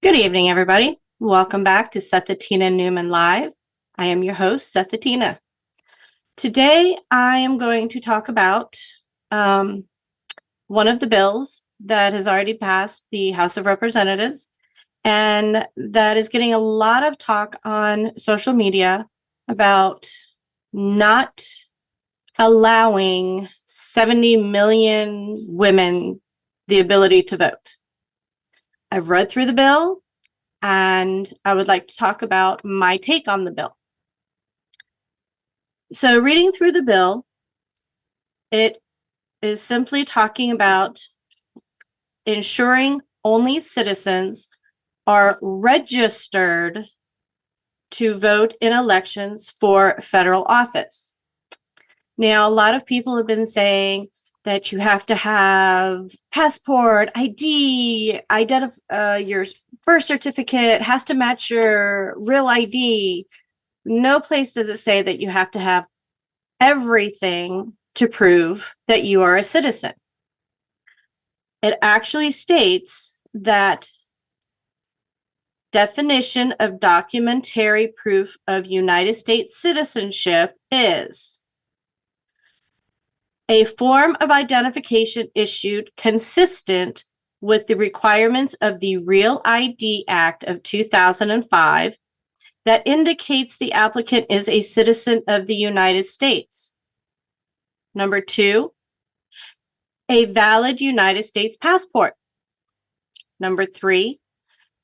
Good evening, everybody. Welcome back to Sethatina Newman Live. I am your host, Sethatina. Today, I am going to talk about one of the bills that has already passed the House of Representatives and that is getting a lot of talk on social media about not allowing 70 million women the ability to vote. I've read through the bill, and I would like to talk about my take on the bill. So, reading through the bill, it is simply talking about ensuring only citizens are registered to vote in elections for federal office. Now, a lot of people have been saying that you have to have passport, ID, your birth certificate has to match your real ID. No place does it say that you have to have everything to prove that you are a citizen. It actually states that definition of documentary proof of United States citizenship is a form of identification issued consistent with the requirements of the Real ID Act of 2005 that indicates the applicant is a citizen of the United States. Number 2, a valid United States passport. Number 3,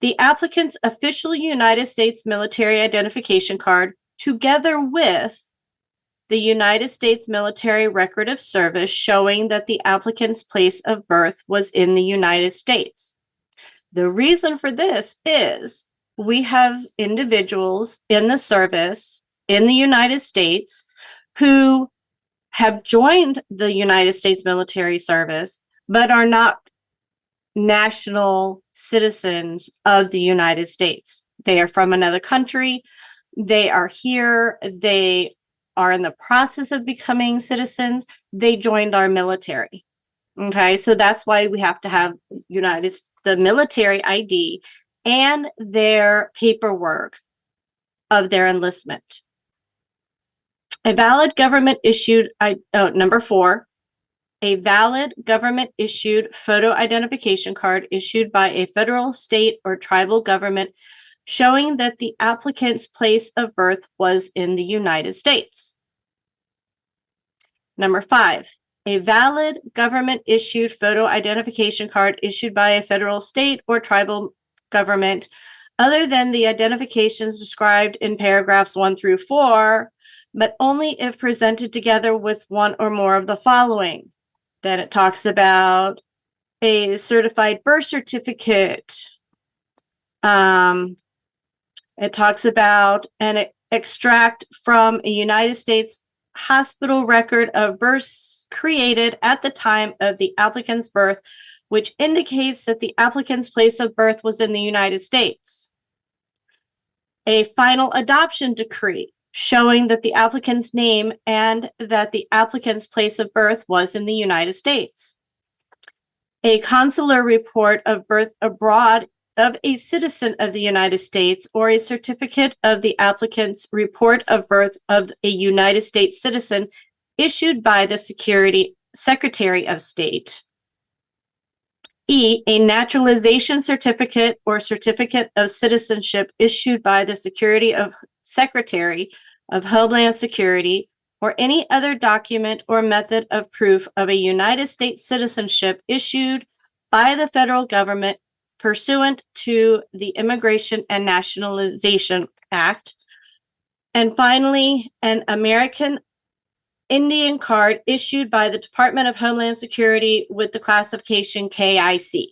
the applicant's official United States military identification card together with the United States military record of service showing that the applicant's place of birth was in the United States. The reason for this is we have individuals in the service in the United States who have joined the United States military service, but are not national citizens of the United States. They are from another country. They are here. They are in the process of becoming citizens. They joined our military. Okay, so that's why we have to have the military ID and their paperwork of their enlistment. A valid government issued, number 4, a valid government issued photo identification card issued by a federal, state, or tribal government showing that the applicant's place of birth was in the United States. Number 5, a valid government-issued photo identification card issued by a federal, state, or tribal government other than the identifications described in paragraphs 1 through 4, but only if presented together with one or more of the following. Then it talks about a certified birth certificate. It talks about an extract from a United States hospital record of births created at the time of the applicant's birth, which indicates that the applicant's place of birth was in the United States. A final adoption decree showing that the applicant's name and that the applicant's place of birth was in the United States. A consular report of birth abroad of a citizen of the United States or a certificate of the applicant's report of birth of a United States citizen issued by the Secretary of State. E, a naturalization certificate or certificate of citizenship issued by the Secretary of Homeland Security or any other document or method of proof of a United States citizenship issued by the federal government pursuant to the Immigration and Nationalization Act. And finally, an American Indian card issued by the Department of Homeland Security with the classification KIC.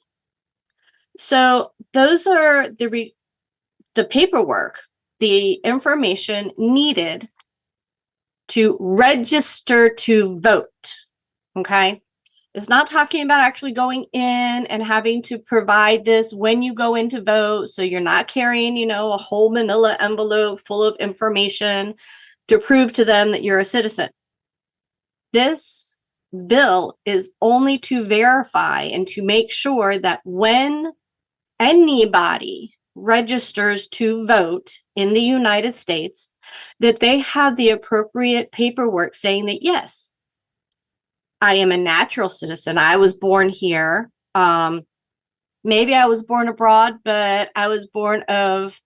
So those are the paperwork, the information needed to register to vote, okay? It's not talking about actually going in and having to provide this when you go in to vote, so you're not carrying, a whole manila envelope full of information to prove to them that you're a citizen. This bill is only to verify and to make sure that when anybody registers to vote in the United States, that they have the appropriate paperwork saying that, yes, I am a natural citizen. I was born here. Maybe I was born abroad, but I was born of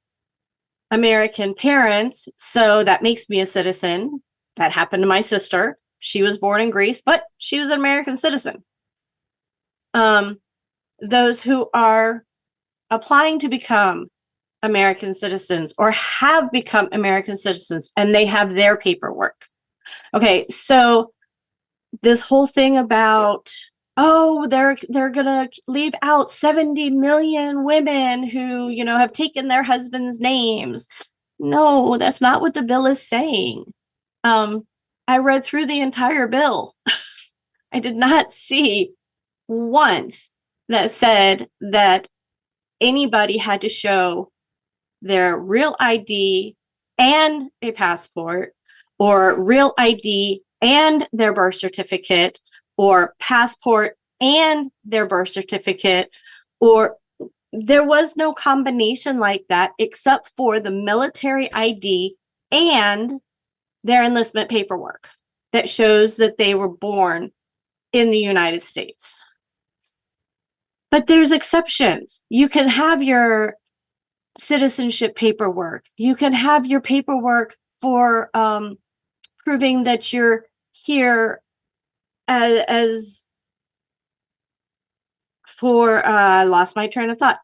American parents, so that makes me a citizen. That happened to my sister. She was born in Greece, but she was an American citizen. Those who are applying to become American citizens or have become American citizens and they have their paperwork. Okay, so this whole thing about, oh, they're gonna leave out 70 million women who, have taken their husbands' names. No, that's not what the bill is saying. I read through the entire bill. I did not see once that said that anybody had to show their real ID and a passport, or real ID and their birth certificate, or passport and their birth certificate, or there was no combination like that except for the military ID and their enlistment paperwork that shows that they were born in the United States. But there's exceptions. You can have your citizenship paperwork. You can have your paperwork for proving that you're here as for, I lost my train of thought,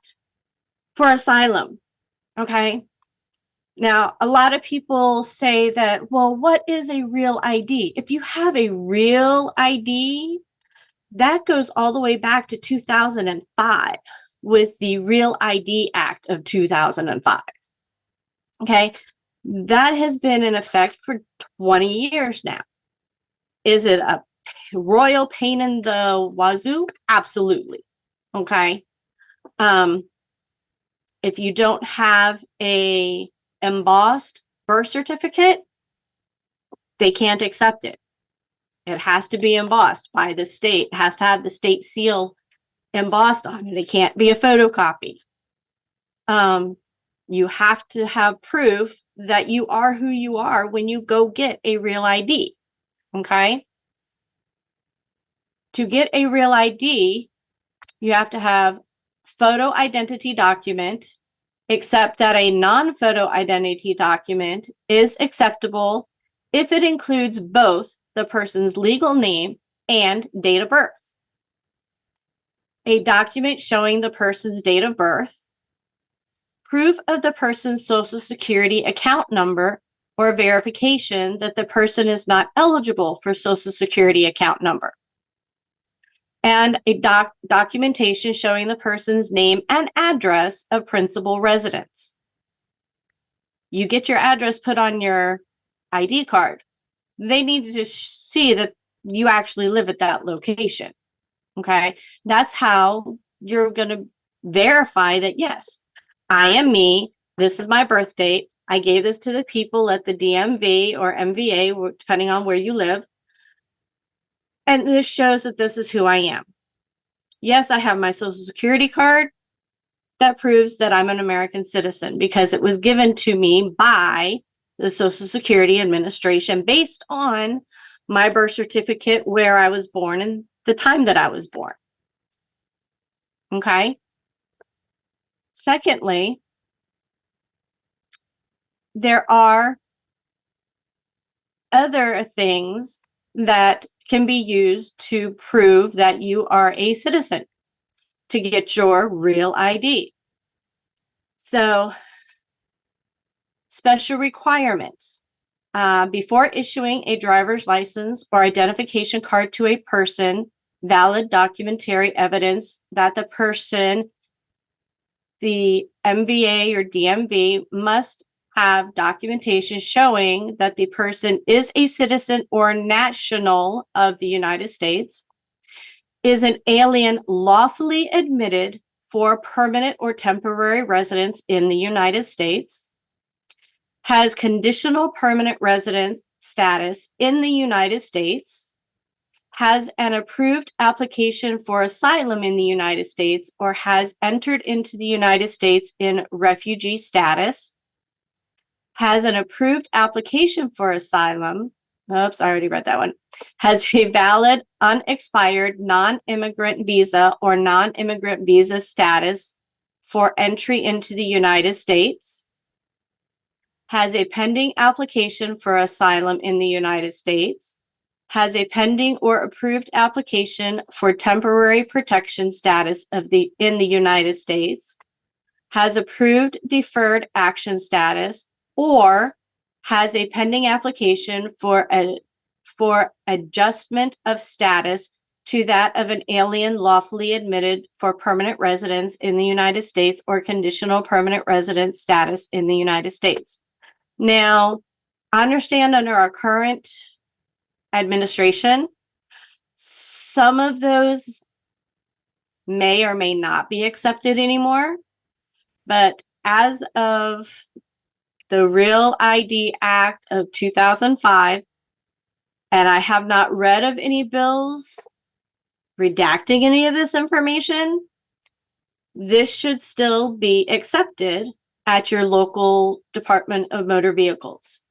for asylum. Okay. Now, a lot of people say that, well, what is a real ID? If you have a real ID, that goes all the way back to 2005 with the Real ID Act of 2005. Okay. That has been in effect for 20 years now. Is it a royal pain in the wazoo? Absolutely. Okay. If you don't have a embossed birth certificate, they can't accept it. It has to be embossed by the state. It has to have the state seal embossed on it. It can't be a photocopy. You have to have proof that you are who you are when you go get a real ID. Okay. To get a real ID, you have to have photo identity document, except that a non-photo identity document is acceptable if it includes both the person's legal name and date of birth. A document showing the person's date of birth, proof of the person's Social Security account number, or verification that the person is not eligible for Social Security account number, and a documentation showing the person's name and address of principal residence. You get your address put on your ID card. They need to see that you actually live at that location. Okay. That's how you're going to verify that, yes, I am me. This is my birth date. I gave this to the people at the DMV or MVA, depending on where you live. And this shows that this is who I am. Yes, I have my Social Security card that proves that I'm an American citizen because it was given to me by the Social Security Administration based on my birth certificate, where I was born and the time that I was born. Okay. Secondly, there are other things that can be used to prove that you are a citizen to get your real ID. So, special requirements. Before issuing a driver's license or identification card to a person, valid documentary evidence that the person, the MVA or DMV, must have documentation showing that the person is a citizen or national of the United States, is an alien lawfully admitted for permanent or temporary residence in the United States, has conditional permanent residence status in the United States, has an approved application for asylum in the United States, or has entered into the United States in refugee status, has an approved application for asylum. Oops, I already read that one. Has a valid, unexpired non-immigrant visa or non-immigrant visa status for entry into the United States, has a pending application for asylum in the United States, has a pending or approved application for temporary protection status in the United States, has approved deferred action status, or has a pending application for adjustment of status to that of an alien lawfully admitted for permanent residence in the United States or conditional permanent resident status in the United States. Now, I understand under our current administration, some of those may or may not be accepted anymore, but as of the Real ID Act of 2005, and I have not read of any bills redacting any of this information, this should still be accepted at your local Department of Motor Vehicles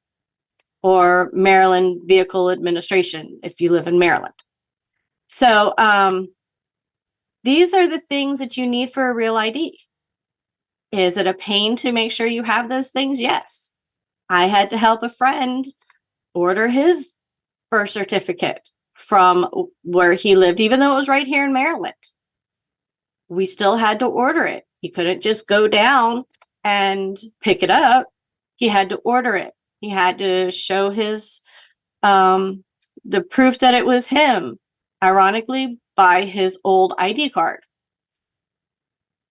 or Maryland Vehicle Administration if you live in Maryland. So these are the things that you need for a real ID. Is it a pain to make sure you have those things? Yes. I had to help a friend order his birth certificate from where he lived, even though it was right here in Maryland. We still had to order it. He couldn't just go down and pick it up. He had to order it. He had to show his the proof that it was him, ironically, by his old ID card.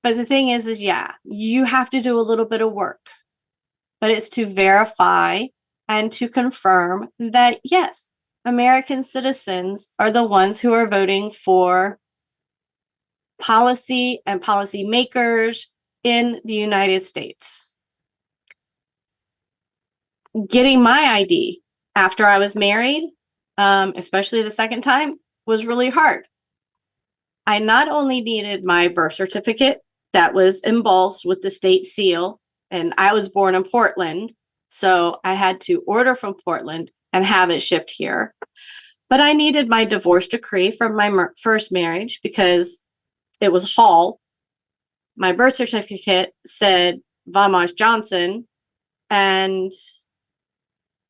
But the thing is yeah, you have to do a little bit of work, but it's to verify and to confirm that, yes, American citizens are the ones who are voting for policy and policy makers in the United States. Getting my ID after I was married, especially the second time, was really hard. I not only needed my birth certificate that was embossed with the state seal, and I was born in Portland, so I had to order from Portland and have it shipped here. But I needed my divorce decree from my first marriage because it was Haugh. My birth certificate said Vamos Johnson, and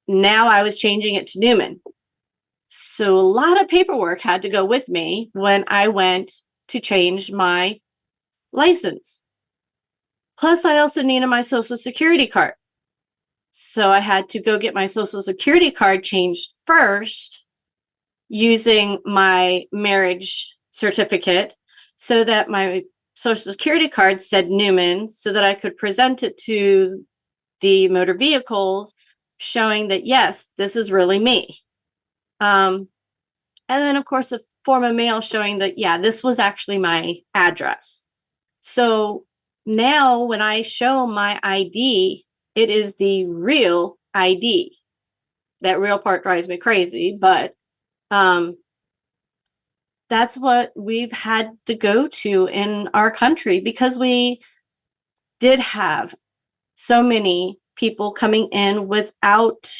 now I was changing it to Newman. So a lot of paperwork had to go with me when I went to change my license. Plus, I also needed my Social Security card. So I had to go get my Social Security card changed first using my marriage certificate so that my Social Security card said Newman, so that I could present it to the motor vehicles showing that, yes, this is really me. And then, of course, a form of mail showing that, yeah, this was actually my address. So now when I show my ID, it is the real ID. That real part drives me crazy, but that's what we've had to go to in our country because we did have so many people coming in without,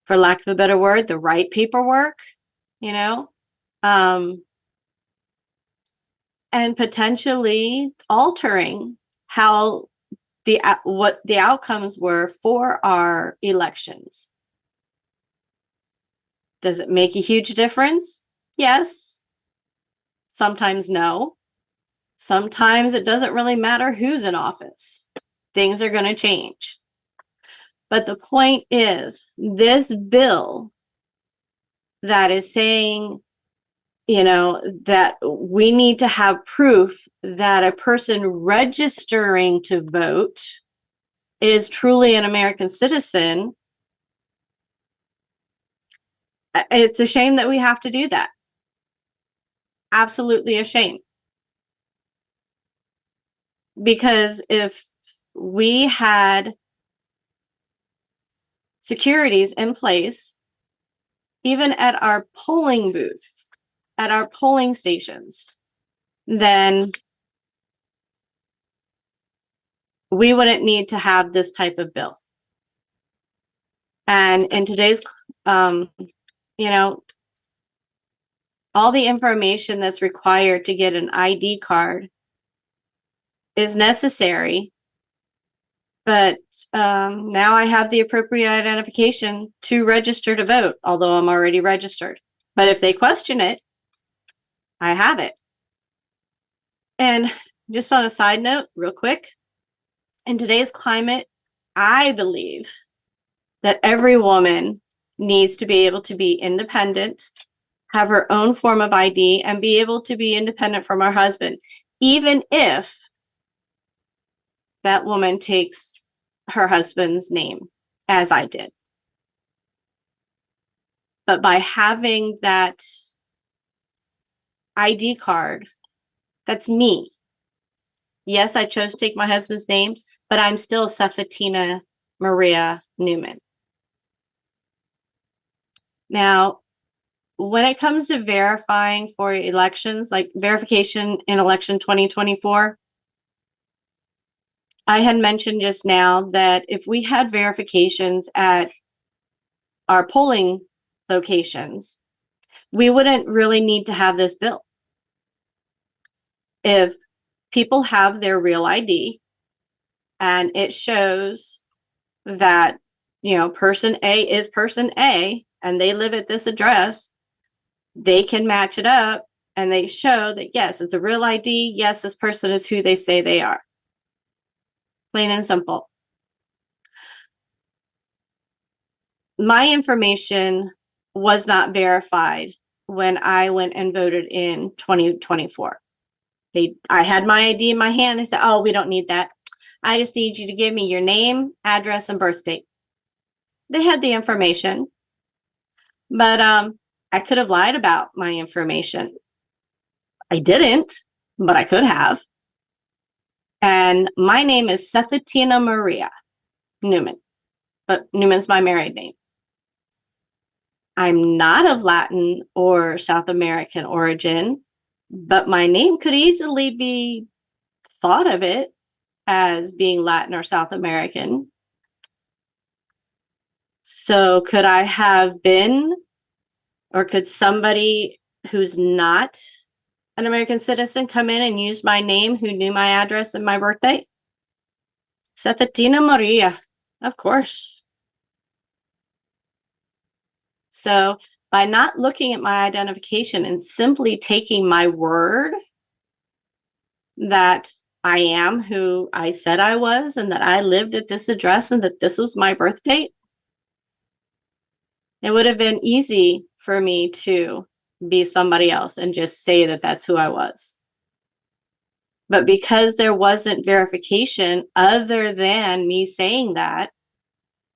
for lack of a better word, the right paperwork, and potentially altering how what the outcomes were for our elections. Does it make a huge difference? Yes. Sometimes no. Sometimes it doesn't really matter who's in office. Things are going to change. But the point is, this bill that is saying, that we need to have proof that a person registering to vote is truly an American citizen. It's a shame that we have to do that. Absolutely a shame. Because if we had securities in place even at our polling booths, at our polling stations, then we wouldn't need to have this type of bill. And in today's, you know, all the information that's required to get an ID card is necessary. But now I have the appropriate identification to register to vote, although I'm already registered. But if they question it, I have it. And just on a side note, real quick, in today's climate, I believe that every woman needs to be able to be independent, have her own form of ID, and be able to be independent from her husband, even if that woman takes her husband's name, as I did. But by having that ID card, that's me. Yes, I chose to take my husband's name, but I'm still Sethatina Maria Newman. Now, when it comes to verifying for elections, like verification in election 2024, I had mentioned just now that if we had verifications at our polling locations, we wouldn't really need to have this bill. If people have their real ID and it shows that, you know, person A is person A and they live at this address, they can match it up and they show that, yes, it's a real ID. Yes, this person is who they say they are. Plain and simple. My information was not verified when I went and voted in 2024. I had my ID in my hand. They said, oh, we don't need that. I just need you to give me your name, address, and birth date. They had the information, but I could have lied about my information. I didn't, but I could have. And my name is Sethatina Maria Newman, but Newman's my married name. I'm not of Latin or South American origin, but my name could easily be thought of it as being Latin or South American. So could I have been, or could somebody who's not an American citizen come in and use my name who knew my address and my birthday? Sethatina Maria, of course. So by not looking at my identification and simply taking my word that I am who I said I was and that I lived at this address and that this was my birth date, it would have been easy for me to be somebody else and just say that that's who I was. But because there wasn't verification other than me saying that,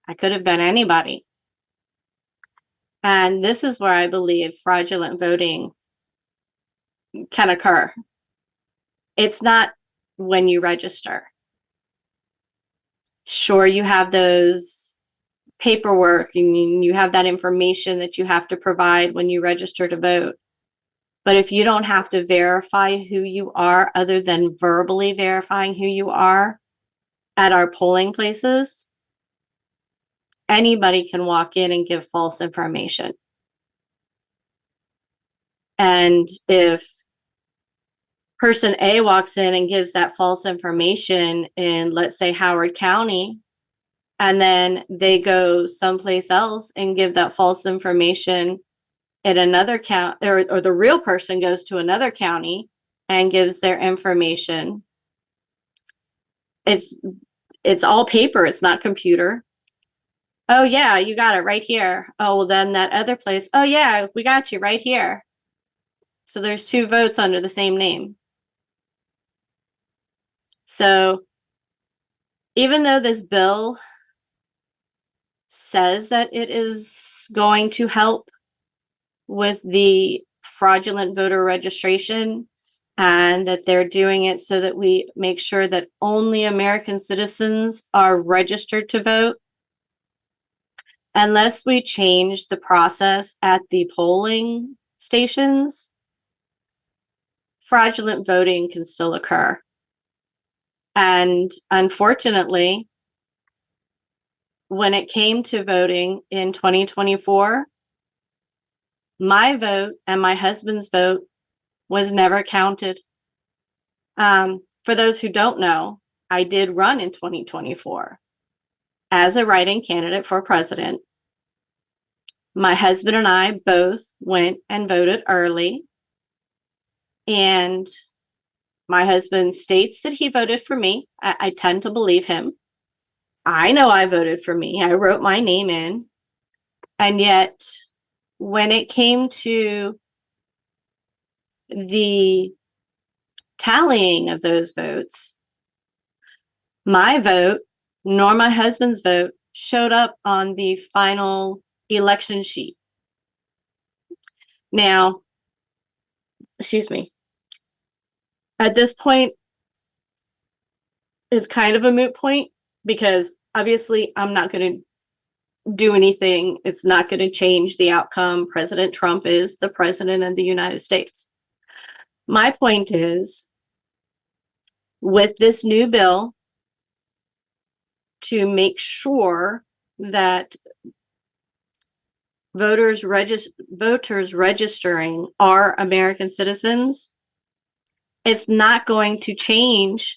I could have been anybody. And this is where I believe fraudulent voting can occur. It's not when you register. Sure, you have those paperwork and you have that information that you have to provide when you register to vote. But if you don't have to verify who you are other than verbally verifying who you are at our polling places, anybody can walk in and give false information. And if person A walks in and gives that false information in, let's say, Howard County, and then they go someplace else and give that false information in another county, or the real person goes to another county and gives their information, it's all paper, it's not computer. Oh yeah, you got it right here. Oh, well then that other place, oh yeah, we got you right here. So there's two votes under the same name. So even though this bill says that it is going to help with the fraudulent voter registration and that they're doing it so that we make sure that only American citizens are registered to vote, unless we change the process at the polling stations, fraudulent voting can still occur. And unfortunately, when it came to voting in 2024, my vote and my husband's vote was never counted. For those who don't know, I did run in 2024 as a write-in candidate for president. My husband and I both went and voted early. And my husband states that he voted for me. I tend to believe him. I know I voted for me. I wrote my name in. And yet, when it came to the tallying of those votes, my vote nor my husband's vote showed up on the final election sheet. Now, excuse me, at this point, it's kind of a moot point because obviously I'm not going to do anything. It's not going to change the outcome. President Trump is the president of the United States. My point is, with this new bill, to make sure that voters registering are American citizens, it's not going to change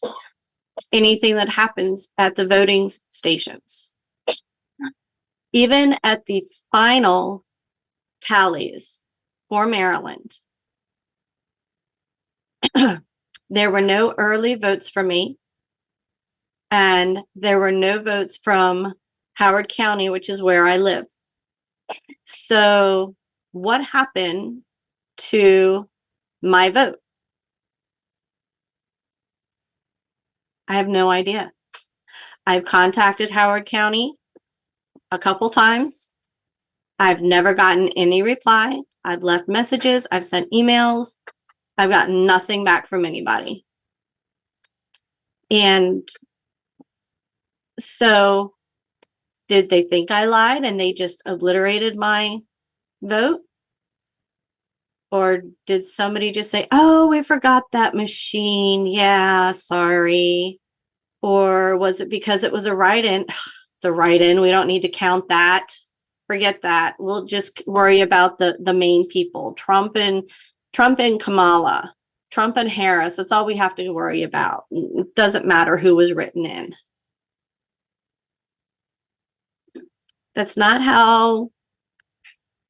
anything that happens at the voting stations. Even at the final tallies for Maryland, there were no early votes for me, and there were no votes from Howard County, which is where I live. So what happened to my vote? I have no idea. I've contacted Howard County a couple times. I've never gotten any reply. I've left messages. I've sent emails. I've gotten nothing back from anybody. And so did they think I lied and they just obliterated my vote? Or did somebody just say, oh, we forgot that machine. Yeah, sorry. Or was it because it was a write-in? It's a write-in. We don't need to count that. Forget that. We'll just worry about the main people, Trump and Kamala, Trump and Harris. That's all we have to worry about. It doesn't matter who was written in. That's not how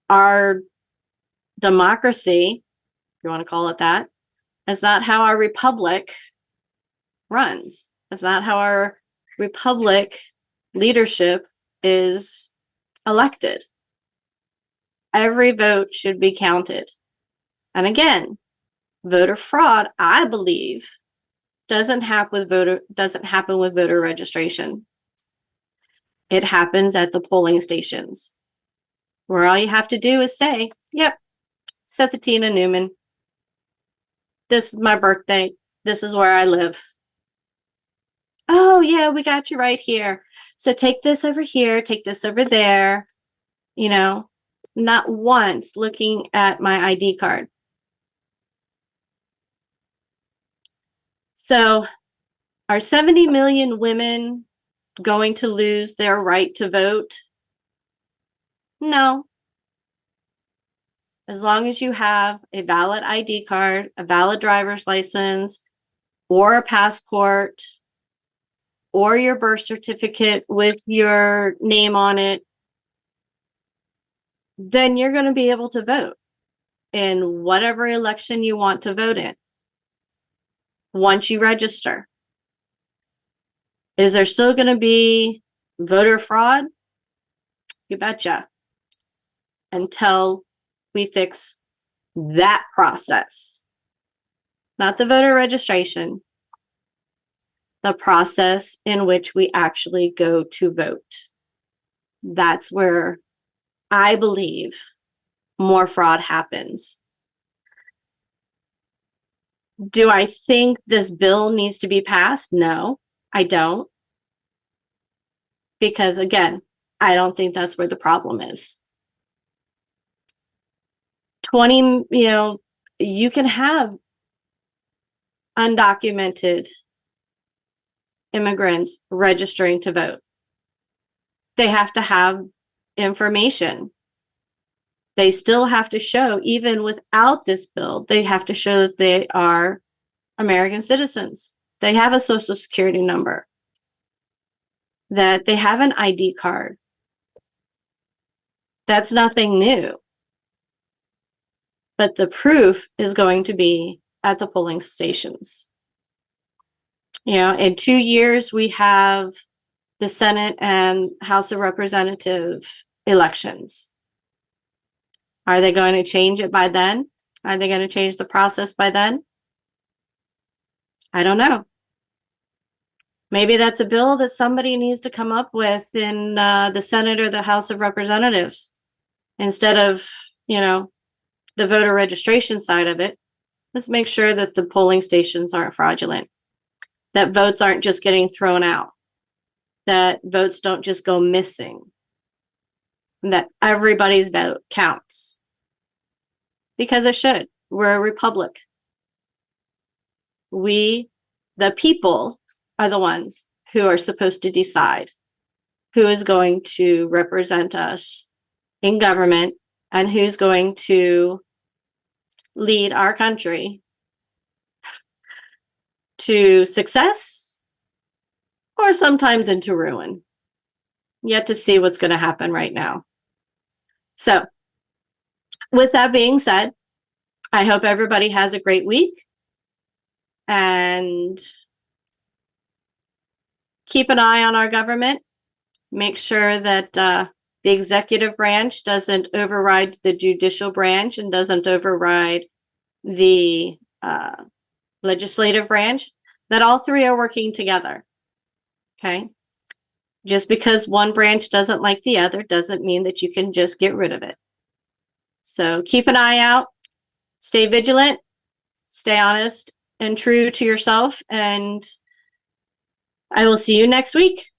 our democracy, if you want to call it that, that's not how our republic runs. That's not how our republic leadership is elected. Every vote should be counted. And again, voter fraud, I believe, doesn't happen with voter registration. It happens at the polling stations, where all you have to do is say, yep, Sethatina Newman. This is my birthday. This is where I live. Oh, yeah, we got you right here. So take this over here, take this over there. You know, not once looking at my ID card. So are 70 million women going to lose their right to vote? No. As long as you have a valid ID card, a valid driver's license, or a passport, or your birth certificate with your name on it, then you're going to be able to vote in whatever election you want to vote in once you register. Is there still going to be voter fraud? You betcha. Until we fix that process. Not the voter registration, the process in which we actually go to vote. That's where I believe more fraud happens. Do I think this bill needs to be passed? No, I don't. Because again, I don't think that's where the problem is. 20, you can have undocumented immigrants registering to vote. They have to have information. They still have to show, even without this bill, they have to show that they are American citizens. They have a social security number, that they have an ID card. That's nothing new. But the proof is going to be at the polling stations. In 2 years, we have the Senate and House of Representative elections. Are they going to change it by then? Are they going to change the process by then? I don't know. Maybe that's a bill that somebody needs to come up with in the Senate or the House of Representatives instead of, the voter registration side of it. Let's make sure that the polling stations aren't fraudulent, that votes aren't just getting thrown out, that votes don't just go missing, and that everybody's vote counts. Because it should. We're a republic. We, the people, are the ones who are supposed to decide who is going to represent us in government and who's going to lead our country to success or sometimes into ruin. Yet to see what's going to happen right now. So, with that being said, I hope everybody has a great week and keep an eye on our government. Make sure that the executive branch doesn't override the judicial branch and doesn't override the legislative branch, that all three are working together. Okay? Just because one branch doesn't like the other doesn't mean that you can just get rid of it. So keep an eye out, stay vigilant, stay honest and true to yourself, and I will see you next week.